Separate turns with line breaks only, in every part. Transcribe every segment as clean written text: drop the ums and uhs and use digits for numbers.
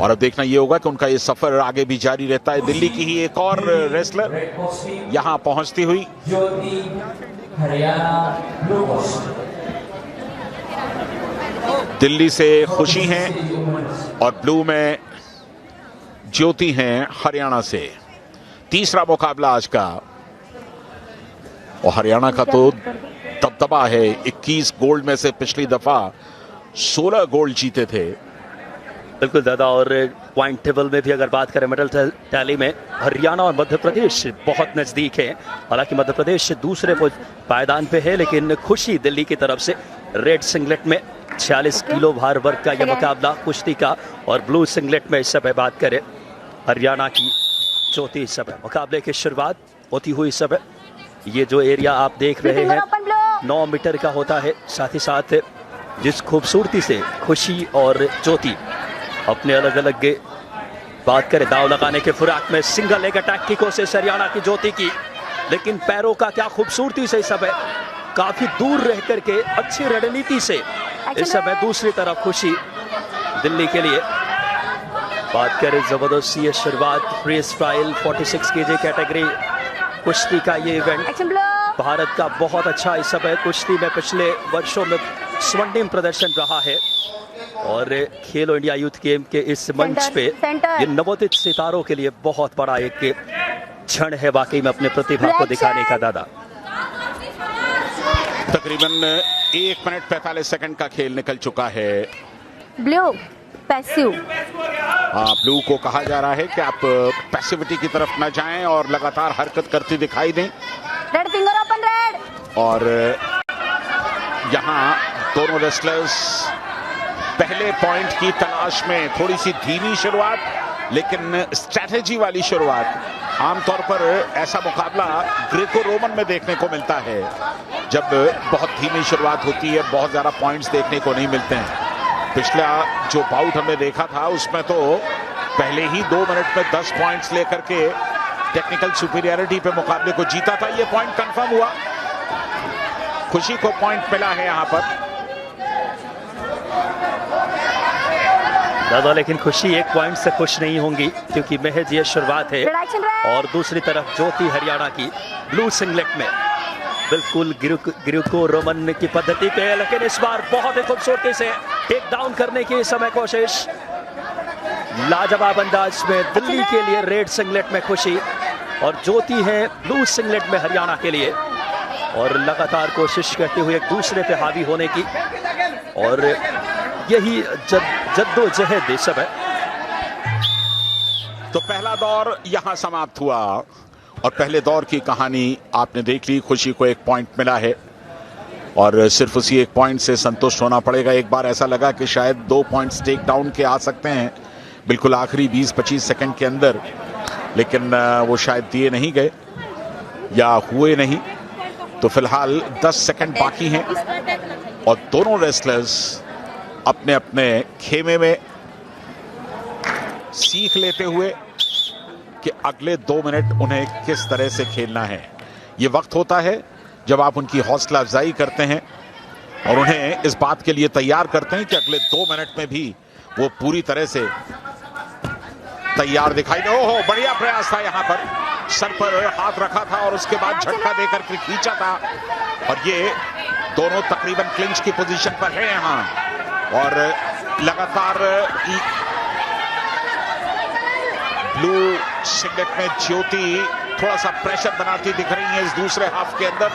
और अब देखना ये होगा कि उनका ये सफर आगे भी जारी रहता है। दिल्ली की ही एक और रेसलर यहां पहुंचती हुई। दिल्ली से खुशी हैं और ब्लू में ज्योति हैं हरियाणा से। तीसरा मुकाबला आज का, और हरियाणा का तो दबदबा है। 21 गोल्ड में से पिछली दफा 16 गोल्ड जीते थे।
बिल्कुल दादा, और पॉइंट टेबल में भी अगर बात करें मेडल टैली में हरियाणा और मध्य प्रदेश बहुत नजदीक है। हालांकि मध्य प्रदेश दूसरे पायदान पे है, लेकिन खुशी दिल्ली की तरफ से रेड सिंगलेट में 46 किलो भार वर्ग का यह मुकाबला कुश्ती का, और ब्लू सिंगलेट में इस समय बात करें हरियाणा की ज्योति। इस समय मुकाबले की शुरुआत होती हुई समय ये जो एरिया आप देख रहे हैं 9 मीटर का होता है। साथ ही साथ जिस खूबसूरती से खुशी और ज्योति अपने अलग अलग बात करें दाव लगाने के फुराक में सिंगल लेग अटैक की कोशिश हरियाणा की ज्योति की, लेकिन पैरों का क्या खूबसूरती से इस समय काफी दूर रह करके अच्छी रणनीति से इस समय दूसरी तरफ खुशी दिल्ली के लिए। बात करें जबरदस्ती ये शुरुआत फ्री स्टाइल 46 केजी कैटेगरी कुश्ती का ये इवेंट भारत का बहुत अच्छा इस समय कुश्ती में पिछले वर्षों में स्वर्णिम प्रदर्शन रहा है, और खेलो इंडिया यूथ गेम के इस मंच पे ये नवोदित सितारों के लिए बहुत बड़ा एक क्षण है वाकई में अपने प्रतिभा को दिखाने का दादा।
तकरीबन 1 मिनट 45 सेकंड का खेल निकल चुका है।
ब्लू पैसिव,
हाँ, ब्लू को कहा जा रहा है कि आप पैसिविटी की तरफ न जाएं और लगातार हरकत करती दिखाई दें।
Red finger open red.
और यहाँ दोनों रेसलर्स पहले पॉइंट की तलाश में, थोड़ी सी धीमी शुरुआत लेकिन स्ट्रैटेजी वाली शुरुआत। आमतौर पर ऐसा मुकाबला ग्रेको रोमन में देखने को मिलता है, जब बहुत धीमी शुरुआत होती है, बहुत ज्यादा पॉइंट्स देखने को नहीं मिलते हैं। पिछला जो बाउट हमने देखा था उसमें तो पहले ही 2 मिनट में 10 पॉइंट्स लेकर के टेक्निकल सुपीरियरिटी पे मुकाबले को जीता था। ये पॉइंट कंफर्म हुआ, खुशी को पॉइंट मिला है यहां पर
दादा, लेकिन खुशी एक पॉइंट से खुश नहीं होंगी क्योंकि महज ये शुरुआत है। और दूसरी तरफ ज्योति हरियाणा की ब्लू सिंगलेट में बिल्कुल ग्रीको रोमन की पद्धति पे, लेकिन इस बार बहुत ही खूबसूरती से टेक डाउन करने की समय कोशिश लाजवाब अंदाज में दिल्ली के लिए रेड सिंगलेट में खुशी, और ज्योति है ब्लू सिंगलेट में हरियाणा के लिए, और लगातार कोशिश करते हुए एक दूसरे पे हावी होने की, और यही जद्दोजहद इस समय।
तो पहला दौर यहां समाप्त हुआ और पहले दौर की कहानी आपने देख ली। खुशी को 1 पॉइंट मिला है और सिर्फ उसी 1 पॉइंट से संतुष्ट होना पड़ेगा। एक बार ऐसा लगा कि शायद 2 पॉइंट्स टेक डाउन के आ सकते हैं बिल्कुल आखिरी 20-25 सेकंड के अंदर, लेकिन वो शायद दिए नहीं गए या हुए नहीं। तो फिलहाल 10 सेकंड बाकी हैं और दोनों रेसलर्स अपने अपने खेमे में सीख लेते हुए कि अगले 2 मिनट उन्हें किस तरह से खेलना है। ये वक्त होता है जब आप उनकी हौसला अफजाई करते हैं और उन्हें इस बात के लिए तैयार करते हैं कि अगले 2 मिनट में भी वो पूरी तरह से तैयार दिखाई दे। ओहो, बढ़िया प्रयास था, यहाँ पर सर पर हाथ रखा था और उसके बाद झटका देकर के खींचा था, और ये दोनों तकरीबन क्लिंच की पोजीशन पर है यहाँ, और लगातार ब्लू सिंगलेट में ज्योति थोड़ा सा प्रेशर बनाती दिख रही है इस दूसरे हाफ के अंदर।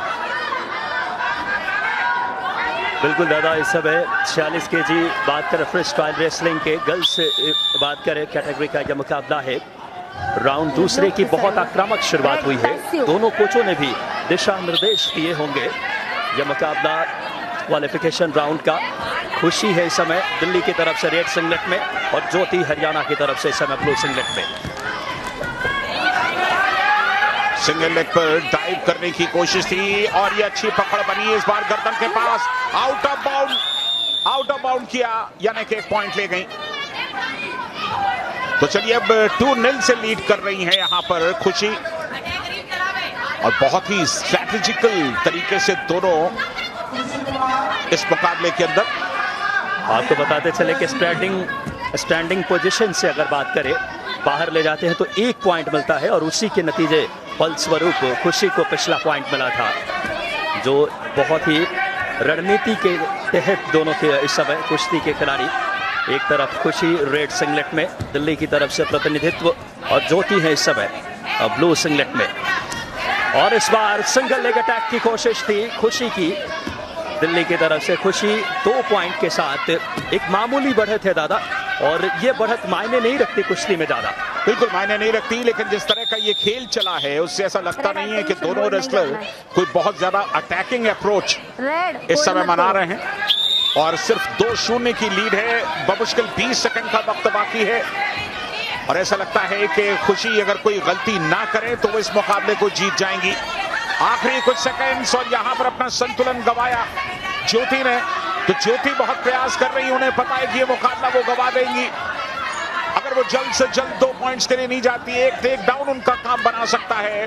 बिल्कुल दादा, इस समय 46 केजी बात करें फ्री स्टाइल रेसलिंग के गर्ल्स बात करें कैटेगरी का यह मुकाबला है। राउंड दूसरे की बहुत आक्रामक शुरुआत हुई है, दोनों कोचों ने भी दिशा निर्देश दिए होंगे। यह मुकाबला क्वालिफिकेशन राउंड का। खुशी है इस समय दिल्ली की तरफ से रेड सिंगलेट में, और ज्योति हरियाणा की तरफ से इस समय ब्लू सिंगलेट में।
सिंगल लेग पर डाइव करने की कोशिश थी और ये अच्छी पकड़ बनी इस बार गर्दन के पास। आउट ऑफ बाउंड किया, यानी कि 1 पॉइंट ले गई। तो चलिए अब 2-0 से लीड कर रही हैं यहां पर खुशी, और बहुत ही स्ट्रैटेजिकल तरीके से दोनों इस मुकाबले के अंदर।
आपको बताते चले कि स्प्रेडिंग स्टैंडिंग पोजीशन से अगर बात करें बाहर ले जाते हैं तो 1 पॉइंट मिलता है और उसी के नतीजे फलस्वरूप खुशी को पिछला पॉइंट मिला था, जो बहुत ही रणनीति के तहत दोनों के इस समय कुश्ती के खिलाड़ी, एक तरफ खुशी रेड सिंगलेट में दिल्ली की तरफ से प्रतिनिधित्व और ज्योति है इस समय ब्लू सिंगलेट में। और इस बार सिंगल लेग अटैक की कोशिश थी खुशी की, दिल्ली की तरफ से खुशी 2 पॉइंट के साथ एक मामूली बढ़त है दादा, और ये बढ़त मायने नहीं रखती कुश्ती में ज्यादा,
बिल्कुल मायने नहीं रखती, लेकिन जिस तरह का ये खेल चला है उससे ऐसा लगता नहीं है कि दोनों रेसलर कोई बहुत ज्यादा अटैकिंग अप्रोच इस समय मना रहे हैं। और सिर्फ 2-0 की लीड है, बमुश्किल 20 सेकंड का वक्त बाकी है और ऐसा लगता है कि खुशी अगर कोई गलती ना करे तो वो इस मुकाबले को जीत जाएंगी। आखिरी कुछ सेकंड्स और यहां पर अपना संतुलन गंवाया ज्योति ने, तो ज्योति बहुत प्रयास कर रही है, उन्हें पता है कि ये मुकाबला वो गंवा देंगी। अगर वो जल्द से जल्द 2 पॉइंट्स के लिए नहीं जाती, एक टेक डाउन उनका काम बना सकता है,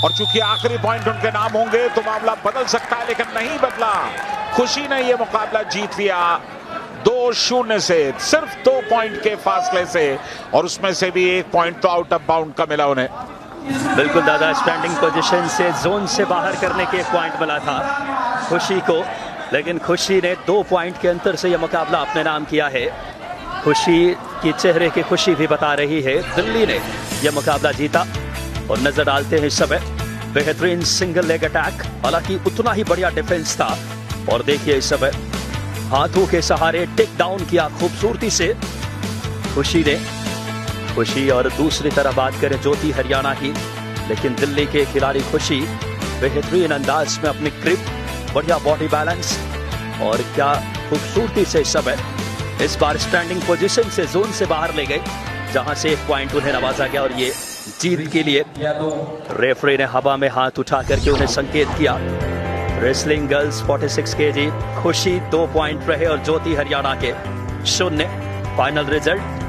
और चूंकि आखिरी पॉइंट उनके नाम होंगे तो मामला बदल सकता है, लेकिन नहीं बदला। खुशी ने ये मुकाबला जीत लिया 2-0 से, सिर्फ 2 पॉइंट के फासले से, और उसमें से भी 1 पॉइंट तो आउट ऑफ बाउंड का मिला उन्हें।
बिल्कुल दादा, स्टैंडिंग पोजीशन से जोन से बाहर करने के 1 पॉइंट मिला था खुशी को, लेकिन खुशी ने 2 पॉइंट के अंतर से यह मुकाबला अपने नाम किया है। खुशी की चेहरे की खुशी भी बता रही है दिल्ली ने यह मुकाबला जीता। और नजर डालते हैं इस समय बेहतरीन सिंगल लेग अटैक, हालांकि उतना ही बढ़िया डिफेंस था, और देखिए इस समय हाथों के सहारे टेक डाउन किया खूबसूरती से खुशी ने। खुशी और दूसरी तरफ बात करें ज्योति हरियाणा की, लेकिन दिल्ली के खिलाड़ी खुशी बेहतरीन अंदाज में अपनी ग्रिप, बढ़िया बॉडी बैलेंस, और क्या खूबसूरती से इस समय इस बार स्टैंडिंग पोजीशन से जोन से बाहर ले गए, जहां से 1 पॉइंट उन्हें नवाजा गया, और ये जीत के लिए रेफरी ने हवा में हाथ उठा करके उन्हें संकेत किया। रेसलिंग गर्ल्स 46 kg खुशी 2 पॉइंट रहे और ज्योति हरियाणा के 0। Final result